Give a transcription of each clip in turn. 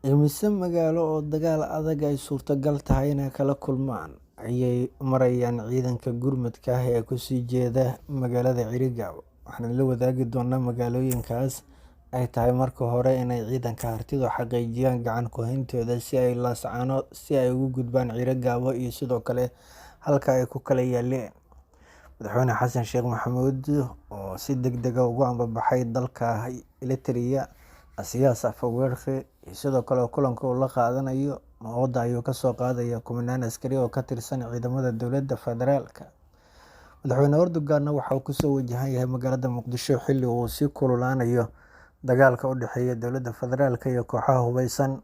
Immisa magaalo oo dagaal adag ay suurtagal tahay inay kala kulmaan ayay marayaan ciidanka gurmadka ah ee ku sii jeeda magaalada Cerigao. Waxaan la wadaagi doonaa magaalooyinkaas ay tahay marka hore inay ciidanka Hartidu xaqiijiyaan gacan ku hayntooda si ay ugu gudbaan Cerigao iyo sidoo kale halka ay ku kala yaaleen. Madaxweyne Xasan Sheekh Maxamuud oo si degdeg ah ugu ambabaxay dalka Eritrea Asiyaas Afwerki iyo sidoo kale kulanka uu la qaadanayo Mowda ayuu ka soo qaadaya kumanaan askari oo ka tirsan ciidamada dowladda federaalka. Madaxweyne Erdogan waxa uu kusoo wajahan yahay magaalada Muqdisho xilli uu sii kululaanayo dagaalka u dhexeeya dowladda federaalka iyo kooxaha hubeysan,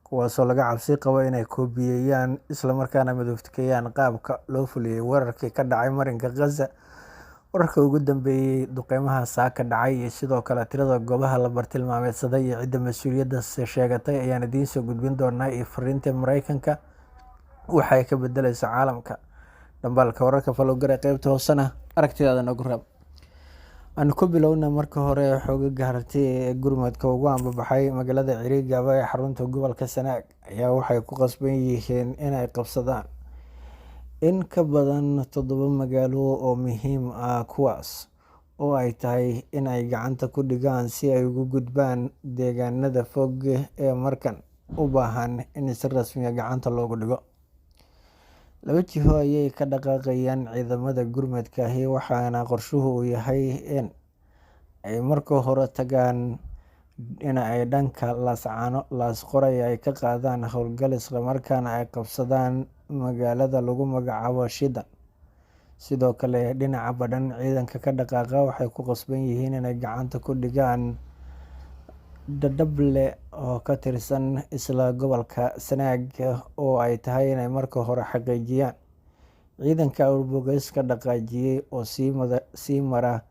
kuwaasoo laga cabsi qabo inay koobiyeeyaan isla markaana midafteeyaan qaabka loo fuliyay weerarkii ka dhacay marinka Gaza. Wararka ugu dambeeyay duqeymaha saaka dhacay iyo sidoo kale tirada goobaha la bartilmaameedsaday iyo cidda mas'uuliyadda sheegatay ayaan idiin soo gudbin doonaa iyo fariinta Mareykanka waxa ay ka bedelayso caalamka. Dambaalka wararka falowgara qaybta hoosena aragtidaada nagu raab. Aan ku bilowna marka hore xoogagga Harti ee gurmadka ugu ambabaxay magaalada Cerigao ee xarunta gobolka Sanaag ayaa waxay ku qasban yihiin inay qabsadaan in ka badan 7 magaalo oo muhiim ah, kuwaas oo ay tahay in ay gacanta ku dhigaan si ay ugu gudbaan deegaanada fog ee markan u baahan in si rasmi ah gacanta loogu dhigo. Laba jiho ayay ka dhaqaaqayaan ciidamada gurmadka ahi, waxaana qorshuhu uu yahay in ay marka hore tagaan in ay dhanka Laas Qoray ay ka qaadaan howlgal isla markaana ay qabsadaan magaalada lagu magacaabo Shidan. Sidoo kale dhinaca badhan ciidanka ka dhaqaaqa waxay ku qasban yihiin inay gacanta ku dhigaan Dadable oo ka tirsan isla gobolka Sanaag oo ay tahay inay marka hore xaqiijiyaan. Ciidanka Bogois ka dhaqaajiyay oo sii mara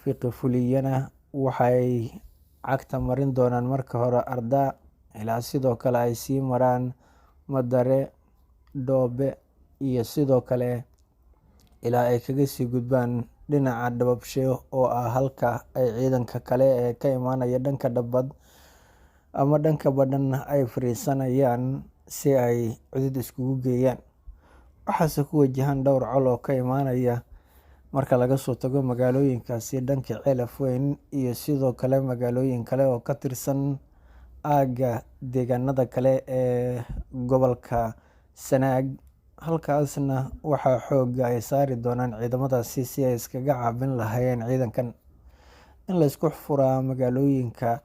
Fiqi-Fuliyana waxay cagta marin doonaan marka hore Ardaa ilaa sidoo kale ay sii maraan Madare, Doobe iyo sidoo kale ilaa ay kaga sii gudbaan dhinaca Dababshe oo ah halka ay ciidanka kale ee ka imaanaya dhanka Dhabbad ama dhanka badhan ay fariisanayaan si ay cudud iskugu geeyaan. Waxaase ku wajahan dhowr col oo ka imaanaya marka laga soo tago magaalooyinkaasi dhanka Ceelaf Weyn iyo sidoo kale magaalooyin kale oo ka tirsan aagga deegaanada kale ee gobolka Sanaag. Halkaasna waxaa xoogga ay saari doonaan ciidamadaasi si ay iskaga caabin lahaayeen ciidankan. In la isku furaa magaalooyinka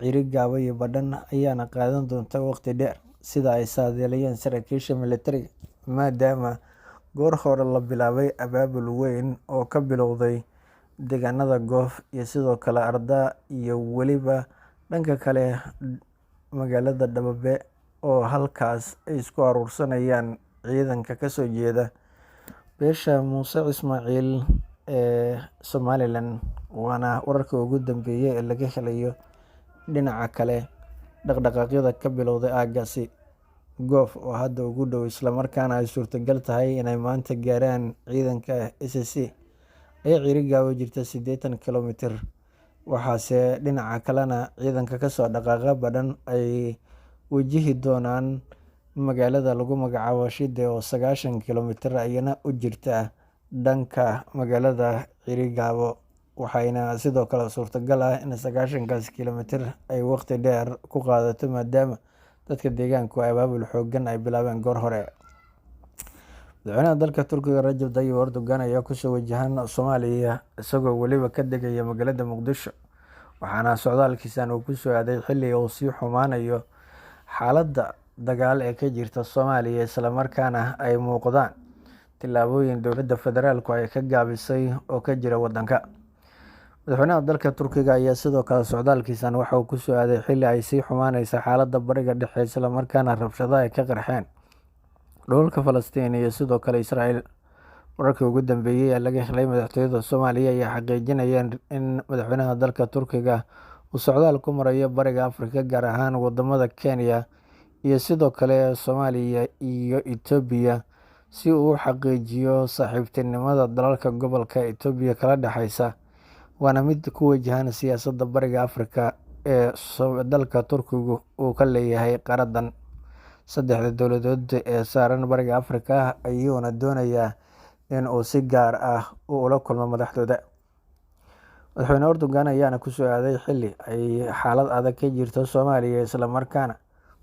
Cerigao iyo Badhan ayaana qaadan doonta waqti dheer sida ay saadaaliyeen saraakiisha militariga, maadaama goor hore la bilaabay abaabul weyn oo ka bilowday deegaanada Goof iyo sidoo kale Ardaa iyo weliba dhanka kale magaalada Dababe oo halkaas ay isku aruursanayaan ciidanka ka soo jeeda beesha Muuse Ismaaciil ee Somaliland. Waana wararka ugu dambeeyay ee laga helayo dhinaca kale dhaqdhaqaaqyada ka bilowday aaggaasi Goof oo hadda ugu dhow isla markaana ay suurtagal tahay inay maanta gaaraan. Ciidanka SSC ee Cerigao jirta 80 kilomitir, waxaase dhinaca kalena ciidanka ka soo dhaqaaqa Badhan ay wajihi doonaan magaalada lagu magacaabo Shide oo 90 kilomitir ayana u jirta dhanka magaalada Cerigao, waxayna sidoo kale suurtagal ah in 90kaas kilomitir ay waqti dheer ku qaadato maadaama dadka deegaanku abaabul xooggan ay bilaabeen goor hore. Madaxweynaha dalka Turkiga Rajab Tayyip Erdogan ayaa kusoo wajahan Soomaaliya isagoo weliba ka degaya magaalada Muqdisho, waxaana socdaalkiisan uu ku soo aaday xilli uu sii xumaanayo xaaladda dagaal ee ka jirta Soomaaliya isla markaana ay muuqdaan tillaabooyin dowladda federaalku ay ka gaabisay oo ka jira waddanka. Madaxweynaha dalka Turkiga ayaa sidoo kale socdaalkiisan waxa uu ku soo aaday xilli ay sii xumaanayso xaaladda bariga dhexe isla markaana rabshado ay ka qarxeen dhulka Falastiin iyo sidoo kale Israa'iil. Wararkii ugu dambeeyay ee laga helay madaxtooyada Soomaaliya ayaa xaqiijinaya in madaxweynaha dalka Turkiga uu socdaal ku marayo bariga Afrika, gaar ahaan wadamada Kenya iyo sidoo kale Soomaaliya iyo Itoobiya si uu u xaqiijiyo saaxiibtinimada dalalka gobolka Itoobiya kala dhexeysa. Waana mid ku wajahan siyaasadda bariga Afrika ee dalka Turkigu uu ka leeyahay qaaraddan. Saddexda dowladood ee saaran Bariga Afrika ayuuna doonayaa in uu si gaar ah ula kulmo madaxdooda. Madaxweyne Erdogan ayaana ku soo aaday xilli ay xaalad adag ka jirto Soomaaliya, isla markaana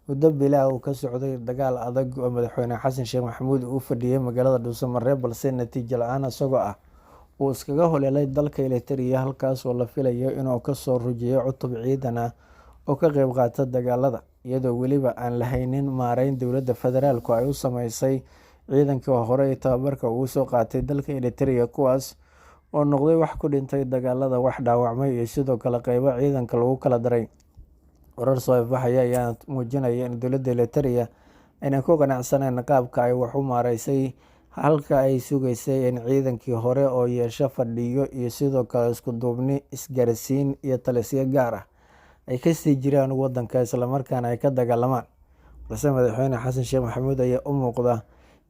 muddo bilaa uu ka socday dagaal adag oo madaxweyne Xasan Sheekh Maxamuud uu fadhiyay magaalada Dhuuso-Mareeb, balse natiijo la'aan isagoo ah uu iskaga holeelay dalka Eritrea, halkaas oo la filayo inuu ka soo rujiyo cutub ciidan ah oo ka qayb qaata dagaalada, iyadoo weliba aan la haynin maareyn dowladda federaalku ay u sameysay ciidankii hore ee tababarka ugu soo qaatay dalka Eritrea, kuwaas oo noqday wax ku dhintay dagaalada, wax dhaawacmay iyo sidoo kale qaybo ciidanka lagu kala daray. Warar soo ifbaxaya ayaa muujinaya in dowladda Eritrea aynan ku qanacsanayn qaabka ay wax u maareysay, halka ay sugaysay in ciidankii hore oo yeesha fadhiyo iyo sidoo kale isku duubni, isgaarsiin iyo talisyo gaar ah ay ka sii jiraan waddanka, isla markaana ay ka dagaalamaan. Balse madaxweyne Xasan Sheekh Maxamuud ayaa u muuqda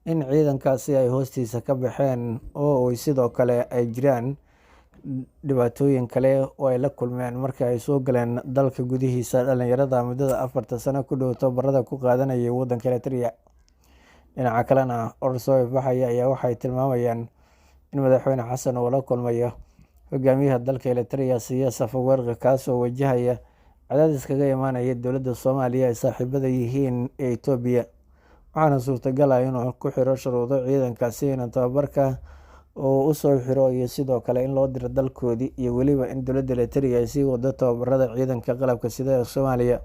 in ciidankaasi ay hoostiisa ka baxeen, oo sidoo kale ay jiraan dhibaatooyin kale oo ay la kulmeen markii ay soo galeen dalka gudihiisa. Dhalinyarada muddada 4 sano ku dhow tababarada ku qaadanayay waddanka Eritrea. Dhinaca kalena, warar soo ifbaxaya ayaa waxay tilmaamayaan in madaxweyne Xasan uu la kulmayo hogaamiyaha dalka Eritrea Siyaas Afwerki, kaas oo wajahaya cadaadis kaga imaanaya dowladda Soomaaliya ay saaxiibada yihiin ee Itoobiya, waxaana suurtagal ah inuu ku xiro shuruudo ciidankaasi in tababarka uu u soo xiro iyo sidoo kale in loo diro dalkoodii, iyo weliba in dowladda Eritrea ay sii wado tababarada ciidanka qalabka sida ee Soomaaliya.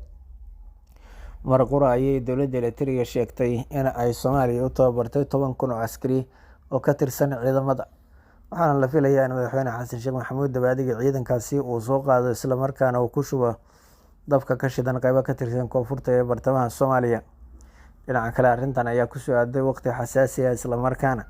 Mar qura ayay dowladda Eritrea sheegtay in ay Soomaaliya u tababartay 10,000 oo askari oo ka tirsan ciidamada, waxaana la filayaa in madaxweyne Xasan Sheekh Maxamuud dabaaldega ciidankaasi uu soo qaado, isla markaana uu ku shubo dabka ka shidan qaybo ka tirsan koonfurta ee bartamaha Soomaaliya. Dhinaca kale, arrintan ayaa ku soo aaday waqti xasaasi ah, isla markaana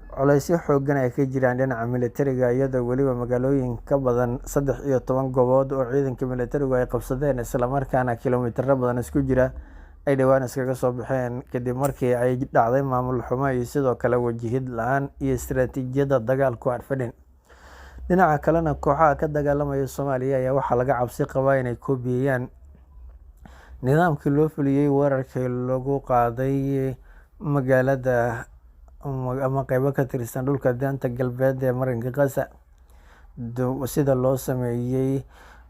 culaysyo xooggan ay ka jiraan dhinaca militariga, iyadoo weliba magaalooyin ka badan 13 goobood oo ciidanka militarigu ay qabsadeen, isla markaana kiiloomitiro badan isku jira, ay dhowaan iskaga soo baxeen kadib markii ay dhacday maamul xumo iyo sidoo kale wajahid la'aan iyo istiraatiijiyadda dagaalku aan fadhin. Dhinaca kalena, kooxaha ka dagaalamaya Soomaaliya ayaa waxaa laga cabsi qabaa inay koobiyaan nidaamkii loo fuliyay weerarkii lagu qaaday magaalada ama qaybo ka tirsan dhulka daanta galbeed ee marinka Gaza, sida loo sameeyay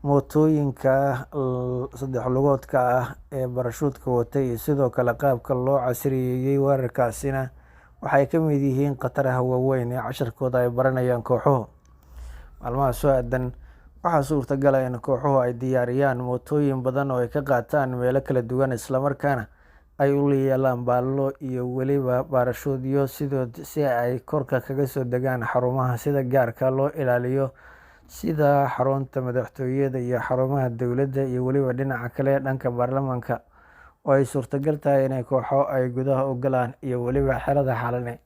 mootooyinka 3 lugoodka ah ee barashuutka watay iyo sidoo kale qaabka loo casriyeeyay weerarkaasina waxay ka mid yihiin khataraha waaweyn ee casharkooda ay baranayaan kooxuhu. Maalmaha soo aadan, waxaa suurtagal ah in kooxuhu ay diyaariyaan mootooyin badan oo ay ka qaataan meelo kala duwan, isla markaana ay u yeelaan baallo iyo weliba baarashuudyo si ay korka kaga soo degaan xarumaha sida gaarka loo ilaaliyo, sida xarunta madaxtooyada iyo xarumaha dowladda, iyo weliba dhinaca kale dhanka baarlamaanka oo ay suurtagal tahay in kooxo ay gudaha u galaan, iyo weliba xerada Xalane.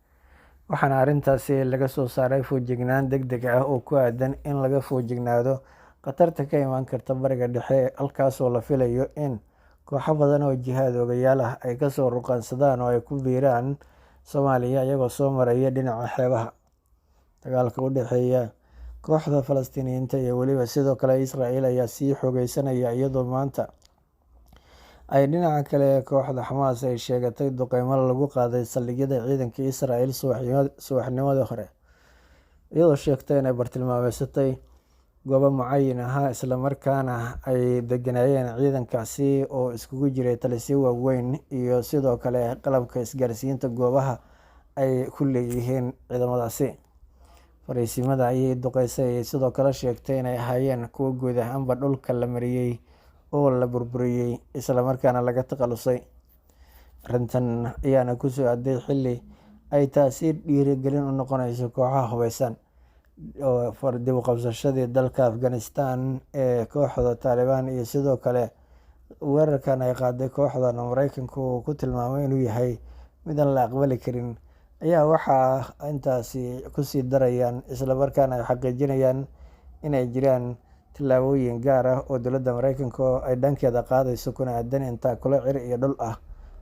Waxaana arrintaasi laga soo saaray feejignaan degdeg ah oo ku aadan in laga feejignaado khatarta ka imaan karta Bariga Dhexe, halkaas oo la filayo in kooxo badan oo jihaad ogayaal ah ay ka soo ruqansadaan oo ay ku biiraan Soomaaliya iyagoo soo maraya dhinaca xeebaha. Dagaalka u dhexeeya kooxda Falastiiniyiinta iyo weliba sidoo kale Israa'iil ayaa sii xoogeysanaya, iyadoo maanta ay dhinaca kale kooxda Xamaas ay sheegatay duqeymo lagu qaaday saldhigyada ciidanka Israa'iil subaxnimadii hore, iyadoo sheegtay inay bartilmaameedsatay goobo mucayin ah, isla markaana ay deganaayeen ciidankaasi oo iskugu jiray talisyo waaweyn iyo sidoo kale qalabka isgaarsiinta goobaha ay ku leeyihiin ciidamadaasi. Fariisimada ayay duqeysay ay sidoo kale sheegtay inay ahaayeen kuwo guud ahaanba dhulka la mariyay oo la burburiyay, isla markaana laga takhalusay. Arrintan ayaana ku soo aaday xilli ay taasi dhiirigelin u noqonayso kooxaha hubeysan oo dib u qabsashadii dalka Afghanistan ee kooxda Taliban, iyo sidoo kale weerarkan ay qaaday kooxdan oo Mareykanku uu ku tilmaamay inuu yahay mid aan la aqbali karin, ayaa waxaa intaasi ku sii darayaan, isla markaana ay xaqiijinayaan inay jiraan tillaabooyin gaar ah oo dowladda Mareykanka ay dhankeeda qaadayso, kuna aadan in taakulo cir iyo dhul ah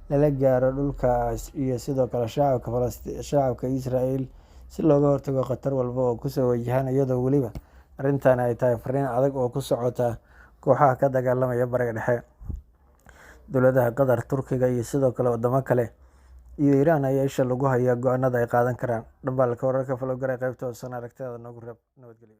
lala gaaro dhulkaas iyo sidoo kale shacabka Israa'iil si looga hortago khatar walba oo kusoo wajahan, iyadoo weliba arrintan ay tahay fariin adag oo ku socota kooxaha ka dagaalamaya Bariga Dhexe. Dowladaha Qatar, Turkiga iyo sidoo kale wadamo kale iyo Iiraan ayaa isha lagu hayaa go'aanada ay qaadan karaan. Dhambalka wararka Falogare qaybta hoosan aragtida noogu reeb. Nabadgelyo.